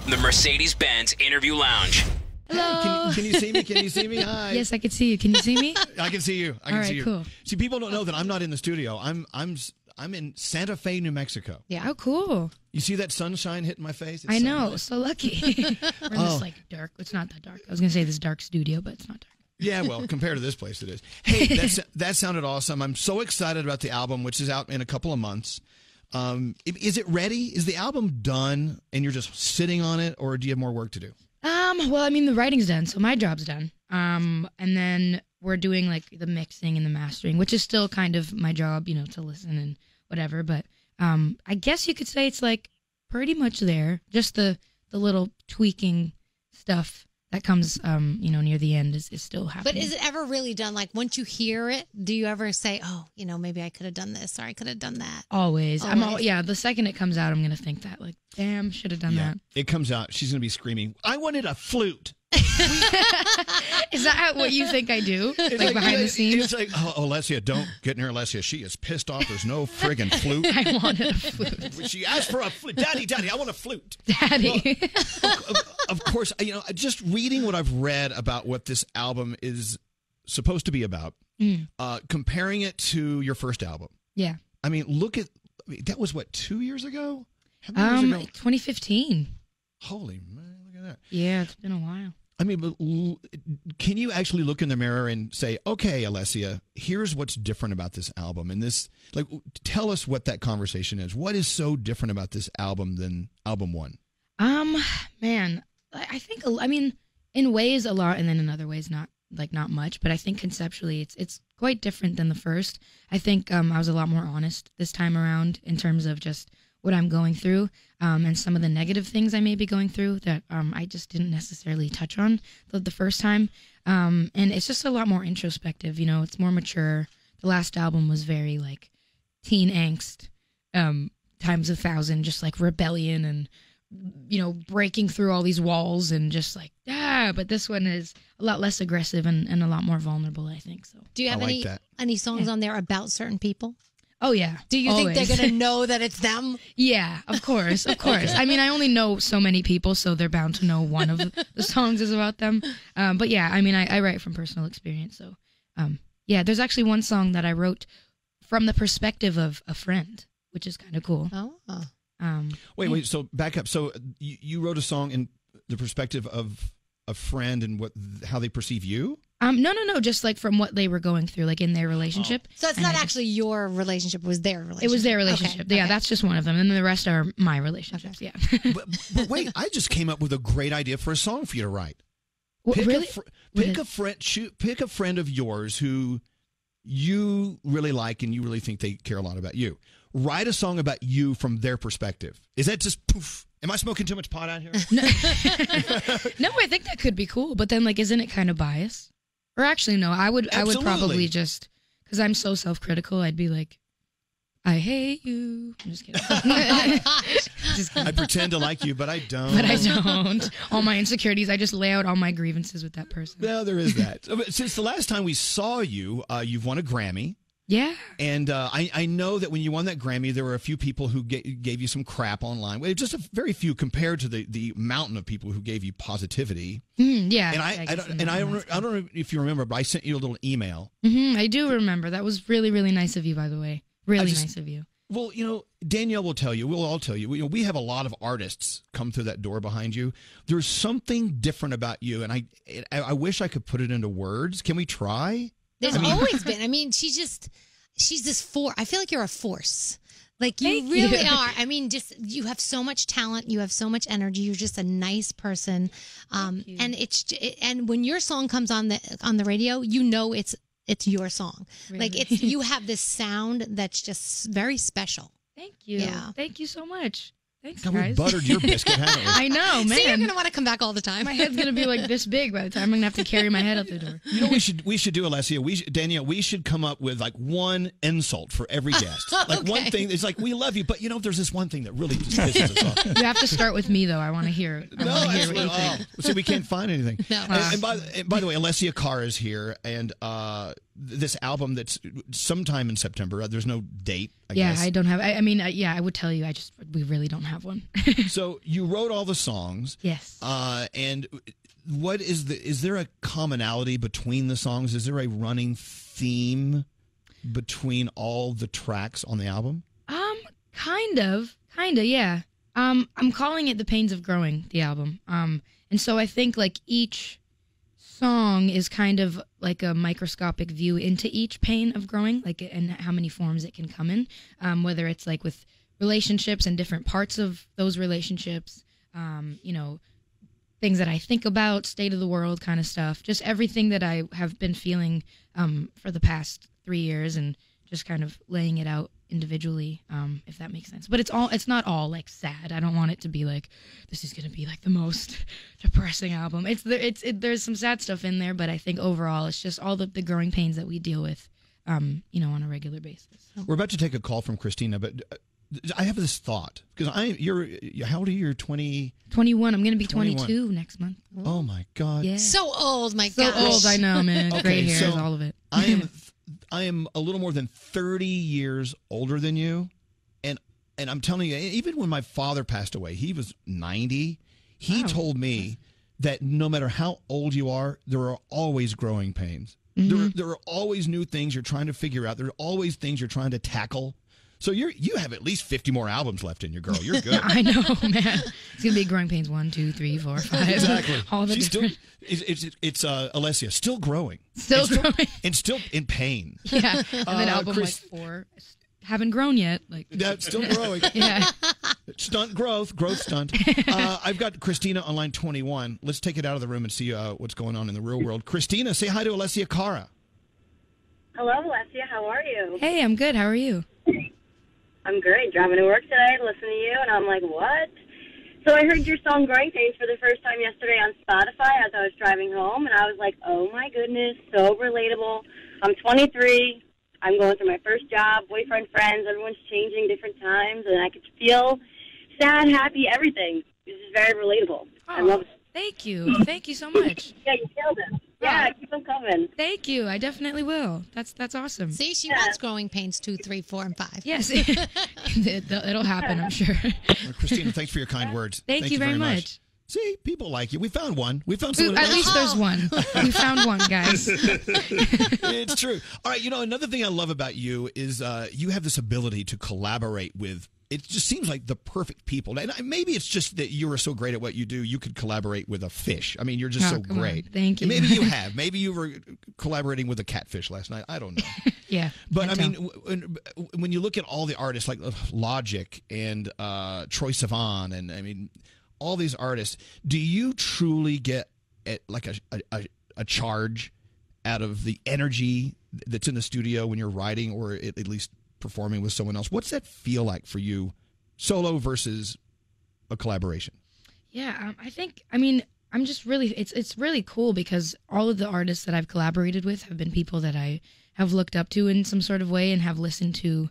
The Mercedes-Benz Interview Lounge. Hello. Can you see me? Can you see me? Hi. Yes, I can see you. Can you see me? I can see you. I can see you. Cool. See, people don't know that I'm not in the studio. I'm in Santa Fe, New Mexico. Yeah. Oh, cool. You see that sunshine hitting my face? It's I know. nice. So lucky. We're in this dark. It's not that dark. I was gonna say this dark studio, but it's not dark. Yeah, well, compared to this place, it is. Hey, that sounded awesome. I'm so excited about the album, which is out in a couple of months. Is it ready? Is the album done and you're just sitting on it, or do you have more work to do? Well, I mean, the writing's done, so my job's done. And then we're doing like the mixing and the mastering, which is still kind of my job, to listen and whatever. But I guess you could say it's like pretty much there. Just the little tweaking stuff that comes, near the end is still happening. But is it ever really done? Like, once you hear it, do you ever say, oh, maybe I could have done this or I could have done that? Always. The second it comes out, I'm going to think that, like, damn, should have done that. It comes out, she's going to be screaming, I wanted a flute. Is that what you think I do? Like behind the scenes? It's like, Alessia, don't get near Alessia. She is pissed off. There's no friggin' flute. I wanted a flute. She asked for a flute. Daddy, I want a flute. Daddy. Well, of course, just reading what I've read about what this album is supposed to be about, comparing it to your first album. Yeah. I mean, that was what, 2 years ago? 2015. Holy man, look at that. Yeah, it's been a while. I mean, but can you actually look in the mirror and say, okay, Alessia, here's what's different about this album? And tell us what that conversation is. What is so different about this album than album one? Man, I think, in ways a lot, and then in other ways not much, but I think conceptually it's quite different than the first. I think I was a lot more honest this time around in terms of just what I'm going through, and some of the negative things I may be going through that I just didn't necessarily touch on the first time. And it's just a lot more introspective, it's more mature. The last album was very like teen angst, times 1,000, just like rebellion and, breaking through all these walls and just like, but this one is a lot less aggressive and a lot more vulnerable, I think. So do you have any songs on there about certain people? Oh, yeah. Do you think they're going to know that it's them? Yeah, of course. Okay. I mean, I only know so many people, so they're bound to know one of the songs is about them. But yeah, I mean, I write from personal experience. So, there's actually one song that I wrote from the perspective of a friend, which is kind of cool. Oh. Wait, so back up. So you wrote a song in the perspective of a friend and how they perceive you? No, just like from what they were going through, like in their relationship. So it's not actually your relationship, it was their relationship. It was their relationship. Yeah, that's just one of them. And then the rest are my relationships, yeah. But wait, I just came up with a great idea for a song for you to write. Really? Pick a friend of yours who you really like and you really think they care a lot about you. Write a song about you from their perspective. Is that just poof? Am I smoking too much pot out here? No, I think that could be cool. But then, like, isn't it kind of biased? Or actually, no, I would probably just, because I'm so self-critical, I'd be like, I hate you. I'm just kidding. Just kidding. I pretend to like you, but I don't. But I don't. All my insecurities, I just lay out all my grievances with that person. Well, there is that. Since the last time we saw you, you've won a Grammy. Yeah. And I know that when you won that Grammy, there were a few people who gave you some crap online. Well, just a very few compared to the mountain of people who gave you positivity. Yeah. And I don't know if you remember, but I sent you a little email. I do remember. That was really, really nice of you, by the way. Really nice of you. Well, Danielle will tell you, we'll all tell you, we have a lot of artists come through that door behind you. There's something different about you, and I wish I could put it into words. Can we try? There's always been. I mean, she's this force. I feel like you're a force. Like, you really are. I mean, you have so much talent. You have so much energy. You're just a nice person. And and when your song comes on the radio, it's your song. Really? Like, you have this sound that's just very special. Thank you. Yeah. Thank you so much. Thanks, God, guys. We buttered your biscuit, haven't we? I know, man. See, you're going to want to come back all the time. My head's going to be like this big by the time I'm going to have to carry my head out the door. You know what we should do, Alessia? Danielle, we should come up with like one insult for every guest. Like one thing. It's like, we love you, but there's this one thing that really just pisses us off. You have to start with me, though. I want to hear it. I want to hear what you think. See, we can't find anything. No. And by the way, Alessia Cara is here, and this album that's sometime in September. There's no date, I guess. I don't have. I mean, yeah, I would tell you. We really don't have one. So you wrote all the songs. Yes. And what is there a commonality between the songs? Is there a running theme between all the tracks on the album? Kind of, yeah. I'm calling it The Pains of Growing, the album. And so I think like each song is kind of like a microscopic view into each pain of growing, like, and how many forms it can come in, whether it's like with relationships and different parts of those relationships, you know, things that I think about, state of the world kind of stuff, just everything that I have been feeling for the past 3 years, and just kind of laying it out individually, if that makes sense. But it's not all like sad. I don't want it to be like this is gonna be like the most depressing album. There's some sad stuff in there, but I think overall it's just all the growing pains that we deal with, you know, on a regular basis. So. We're about to take a call from Christina, but I have this thought because how old are you? You're 20. 21. I'm gonna be 22 next month. Oh my God. Yeah. So old, my gosh. So old, I know, man. Okay, gray hairs, all of it. I am a little more than 30 years older than you, and I'm telling you, even when my father passed away, he was 90. He told me that no matter how old you are, there are always growing pains. Mm-hmm. There are always new things you're trying to figure out. There are always things you're trying to tackle. So you have at least 50 more albums left in you, girl. You're good. I know, man. It's gonna be growing pains 1, 2, 3, 4, 5. Exactly. All the She's different. It's Alessia still growing. Still growing. And still in pain. Yeah. And then album like 4 haven't grown yet. Like that's still growing. Yeah. Stunt growth stunt. I've got Christina on line 21. Let's take it out of the room and see what's going on in the real world. Christina, say hi to Alessia Cara. Hello, Alessia. How are you? Hey, I'm good. How are you? I'm great. Driving to work today, listening to you, and I'm like, what? So I heard your song Growing Pains for the first time yesterday on Spotify as I was driving home, and I was like, oh, my goodness, so relatable. I'm 23. I'm going through my first job, boyfriend, friends. Everyone's changing different times, and I could feel sad, happy, everything. This is very relatable. I love it. Thank you. Thank you so much. Yeah, you killed it. Yeah, keep them coming. Thank you. I definitely will. That's awesome. See, she wants growing pains 2, 3, 4, and 5. Yes. It'll happen, I'm sure. Well, Christina, thanks for your kind words. Thank you very much. See, people like you. We found one. We found someone. At least there's one. We found one, guys. It's true. All right, another thing I love about you is you have this ability to collaborate with. It just seems like the perfect people. And maybe it's just that you are so great at what you do, you could collaborate with a fish. I mean, you're just so great. On. Thank you. And maybe you have. Maybe you were collaborating with a catfish last night. I don't know. Yeah. But I mean, when you look at all the artists like Logic and Troye Sivan, and I mean, all these artists, do you truly get like a charge out of the energy that's in the studio when you're writing, or at least performing with someone else? What's that feel like for you, solo versus a collaboration? Yeah, I'm just really, it's really cool because all of the artists that I've collaborated with have been people that I have looked up to in some sort of way and have listened to,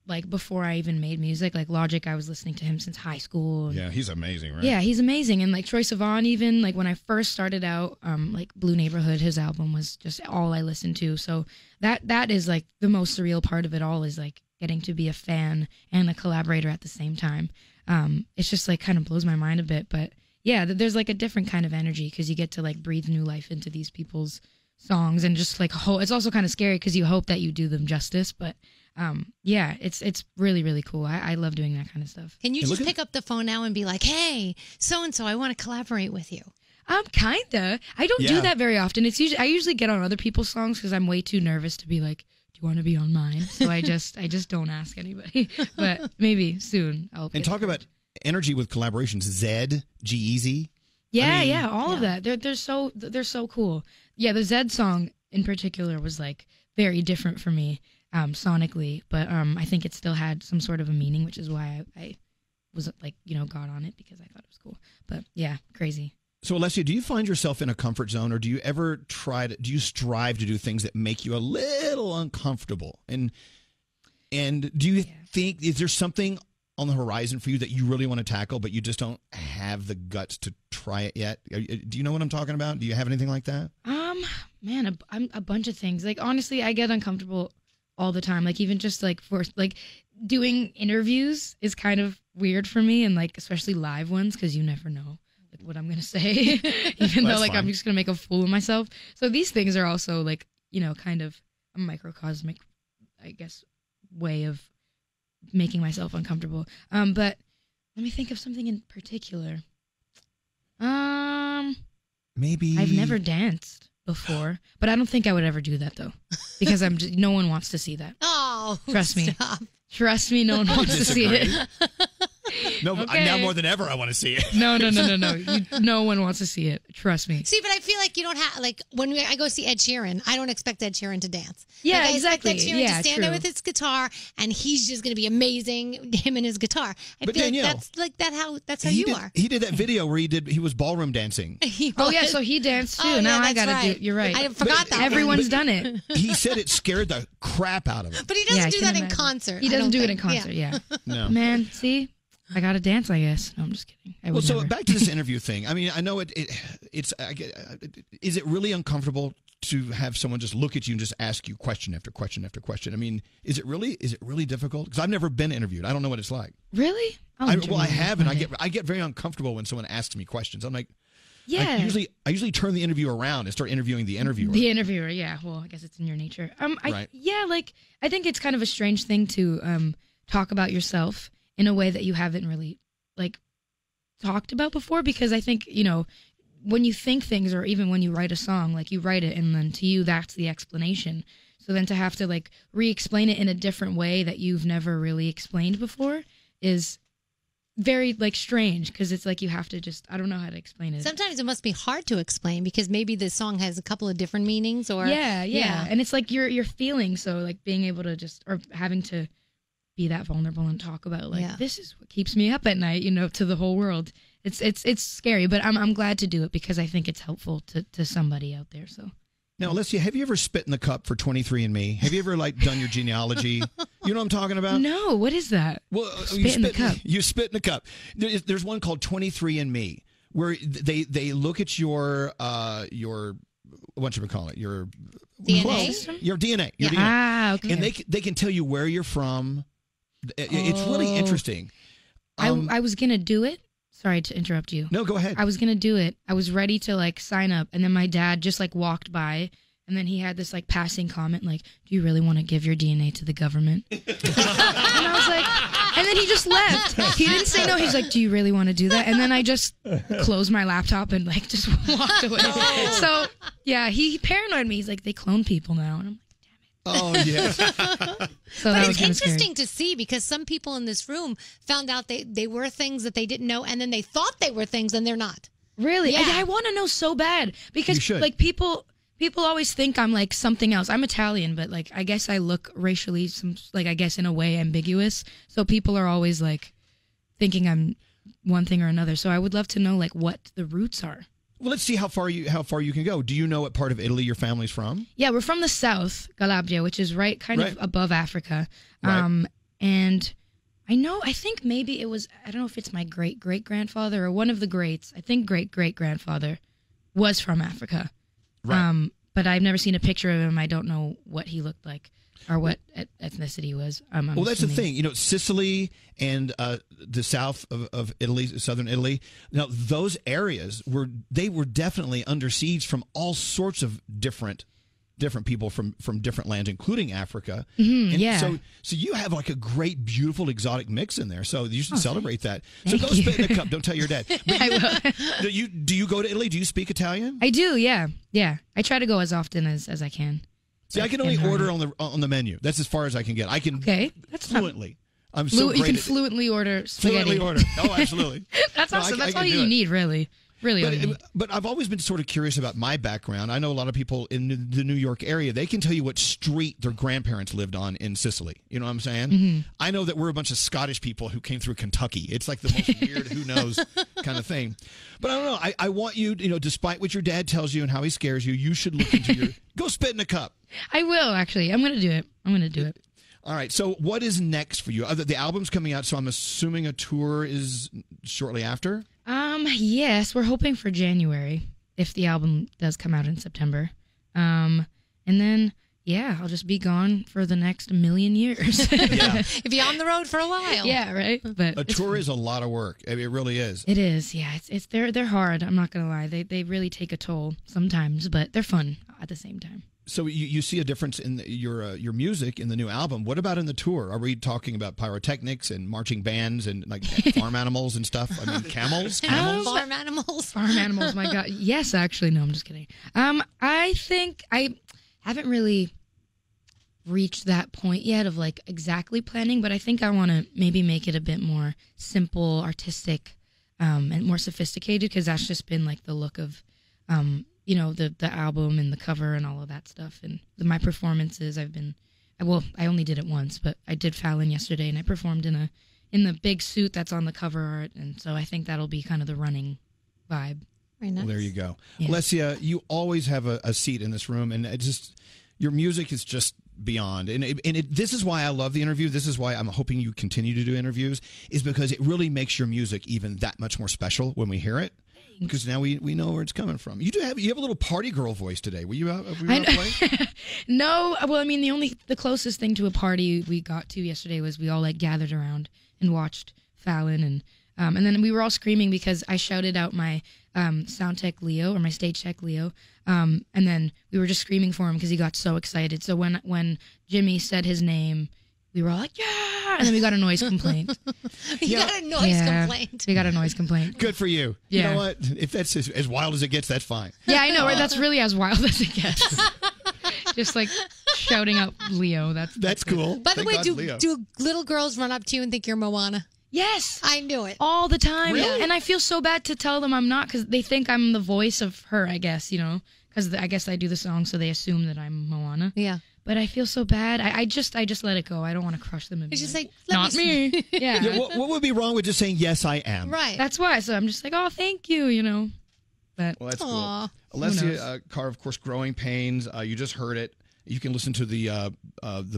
like before I even made music. Like Logic, I was listening to him since high school. Yeah, he's amazing, right? Yeah, he's amazing. And like Troye Sivan, even like when I first started out, like Blue Neighborhood, his album was just all I listened to. So that is like the most surreal part of it all, is like getting to be a fan and a collaborator at the same time. It's just like kind of blows my mind a bit, but yeah, there's like a different kind of energy because you get to like breathe new life into these people's songs, and just like it's also kind of scary because you hope that you do them justice, but yeah, it's really, really cool. I love doing that kind of stuff. Can you just pick up the phone now and be like, hey, so-and-so, I want to collaborate with you? Kinda. I don't do that very often. I usually get on other people's songs because I'm way too nervous to be like, do you want to be on mine? So I just don't ask anybody, but maybe soon I'll. And talk about energy with collaborations. Zed, G-Eazy. Yeah, all of that. They're so cool. Yeah, the Zed song in particular was like very different for me. Sonically, but I think it still had some sort of a meaning, which is why I was like, got on it, because I thought it was cool. But yeah, crazy. So Alessia, do you find yourself in a comfort zone, or do you ever do you strive to do things that make you a little uncomfortable? And do you think, is there something on the horizon for you that you really want to tackle, but you just don't have the guts to try it yet? Do you know what I'm talking about? Do you have anything like that? Man, I'm a bunch of things. Like, honestly, I get uncomfortable all the time. Like, even just like for like doing interviews is kind of weird for me, and like especially live ones, because you never know like what I'm gonna say, even though like fine. I'm just gonna make a fool of myself. So these things are also like, you know, kind of a microcosmic, I guess, way of making myself uncomfortable. But let me think of something in particular. Maybe I've never danced before, but I don't think I would ever do that though, because no one wants to see that. Oh, trust me. Stop. Trust me, no one wants to see it. No, Okay. now more than ever, I want to see it. No. No one wants to see it. Trust me. See, but I feel like you don't have, like, when I go see Ed Sheeran, I don't expect Ed Sheeran to dance. Yeah, like, I exactly. expect Ed Sheeran Yeah, to stand there true. with his guitar, and he's just going to be amazing, him and his guitar. I But feel Danielle, like that's how you are. He did that video where he was ballroom dancing. Oh yeah, so he danced too. Oh, now yeah, I that's gotta right. do it. You're right. I forgot that. Everyone's done it. He said it scared the crap out of him. But he Yeah, I doesn't do can that in imagine. concert. He I doesn't don't do it in think. concert. Yeah. No. Man, see, I gotta dance. I guess. No, I'm just kidding. I Well, would so never. back to this interview thing. I mean, I know it's. Is it really uncomfortable to have someone just look at you and just ask you question after question after question? I mean, is it really difficult? Because I've never been interviewed. I don't know what it's like. Really? I have, and I get very uncomfortable when someone asks me questions. I'm like, Yeah. I usually turn the interview around and start interviewing the interviewer. The interviewer, yeah. Well, I guess it's in your nature. Right. Yeah, like I think it's kind of a strange thing to talk about yourself in a way that you haven't really like talked about before, because I think, you know, when you think things, or even when you write a song, like you write it and then to you that's the explanation. So then to have to like re-explain it in a different way that you've never really explained before is very like strange, because it's like you have to just, I don't know how to explain it. Sometimes it must be hard to explain because maybe the song has a couple of different meanings, or yeah. And it's like you're feeling, so like being able to just, or having to be that vulnerable and talk about like this is what keeps me up at night, you know, to the whole world. It's scary, but I'm glad to do it because I think it's helpful to somebody out there. So Now, Alessia, have you ever spit in the cup for 23andMe? Have you ever like done your genealogy? You know what I'm talking about? No, what is that? Well, Spit in the cup. You spit in the cup. There's one called 23andMe where they look at your what should we call it? Your DNA? Your DNA. Your DNA. Ah, okay. And they can tell you where you're from. It's really interesting. I was gonna do it. Sorry to interrupt you. No, go ahead. I was gonna do it. I was ready to like sign up, and then my dad just like walked by, and then he had this like passing comment like, "Do you really want to give your DNA to the government?" And I was like, and then he just left. He didn't say no. He's like, "Do you really want to do that?" And then I just closed my laptop and like just walked away. So yeah, he paranoid me. He's like, "They clone people now," and I'm like, oh yeah. so But that was it's kind of scary. interesting to see because some people in this room found out they were things that they didn't know, and then they thought they were things and they're not. Really? Yeah. I want to know so bad You because should. like people always think I'm like something else. I'm Italian, but like I guess I look racially I guess in a way ambiguous. So people are always like thinking I'm one thing or another. So I would love to know like what the roots are. Well, let's see how far you can go. Do you know what part of Italy your family's from? Yeah, we're from the south, Calabria, which is right of above Africa. Right. And I think maybe it was, I don't know if it's my great-great-grandfather or one of the greats. I think great-great-grandfather was from Africa. Right. But I've never seen a picture of him. I don't know what he looked like or what ethnicity he was. Well, that's the thing. You know, Sicily and the south of Italy, southern Italy. Now, those areas were definitely under siege from all sorts of different people from different lands, including Africa. Mm-hmm, and yeah. So you have like a great, beautiful, exotic mix in there. So you should celebrate that. So Thank go you. spit in the cup. Don't tell your dad. But I will. do you go to Italy? Do you speak Italian? I do, yeah. Yeah. I try to go as often as I can. See, I can only order on the menu. That's as far as I can get. I can That's not- fluently. I'm so great. You can at- fluently order spaghetti. fluently order. Oh, absolutely. That's No, awesome. I That's can all do you it. need, really. Really all you need. But I've always been sort of curious about my background. I know a lot of people in the New York area. They can tell you what street their grandparents lived on in Sicily. You know what I'm saying? Mm-hmm. I know that we're a bunch of Scottish people who came through Kentucky. It's like the most weird, who knows kind of thing. But I don't know. I want you, despite what your dad tells you and how he scares you, you should look into go spit in a cup. I will, actually. I'm going to do it. All right. So what is next for you? The album's coming out, so I'm assuming a tour is shortly after? Yes, we're hoping for January if the album does come out in September. And then, yeah, I'll just be gone for the next million years. Yeah. Be on the road for a while. Yeah, right. But A tour is a lot of work. I mean, it really is. it is, yeah. They're hard. I'm not gonna lie. They really take a toll sometimes, but they're fun at the same time. So you see a difference in your music in the new album. What about in the tour? Are we talking about pyrotechnics and marching bands and like farm animals and stuff? I mean, camels? Farm animals. Farm animals, my God. Yes, actually, no, I'm just kidding. I think I haven't really reached that point yet of like exactly planning, but I think I want to maybe make it a bit more simple, artistic, and more sophisticated, because that's just been like the look of, the album and the cover and all of that stuff. And my performances, I only did it once, but I did Fallon yesterday, and I performed in the big suit that's on the cover art, and so I think that'll be kind of the running vibe. Very nice. Well, there you go. Yeah. Alessia, you always have a seat in this room, and your music is just beyond. And this is why I love the interview. This is why I'm hoping you continue to do interviews, is because it really makes your music even that much more special when we hear it. Because now we know where it's coming from. You have a little party girl voice today. Were you out playing? No, well, I mean, the closest thing to a party we got to yesterday was we all like gathered around and watched Fallon, and then we were all screaming because I shouted out my sound tech Leo, or my stage tech Leo, and then we were just screaming for him because he got so excited. So when Jimmy said his name, we were all like, yeah! And then we got a noise complaint. You got a noise complaint. We got a noise complaint. Good for you. Yeah. You know what? If that's as wild as it gets, that's fine. Yeah, I know, right? That's really as wild as it gets. Just like shouting out Leo. That's cool. By the Thank way, God, do little girls run up to you and think you're Moana? Yes. I knew it. All the time. Really? And I feel so bad to tell them I'm not, because they think I'm the voice of her, I guess, because I guess I do the song, so they assume that I'm Moana. Yeah. But I feel so bad. I just let it go. I don't want to crush them. And It's just like, not me. Yeah. Yeah, what would be wrong with just saying, yes, I am? Right. That's why. So I'm just like, oh, thank you, But Well, that's Aw. cool. Alessia Cara, of course, Growing Pains. You just heard it. You can listen to the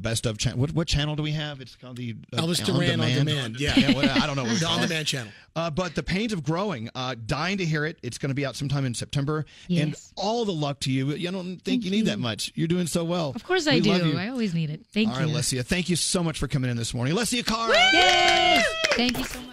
best of channel. What channel do we have? It's called the Elvis Duran on demand. Yeah, I don't know. What the it's called. on-demand channel. But the Pains of Growing, dying to hear it. It's going to be out sometime in September. Yes. And all the luck to you. I don't think you need that much. You're doing so well. of course We I love do. you. I always need it. Thank All you. right, Alessia, thank you so much for coming in this morning. Alessia Cara. Yay! Thank you so much.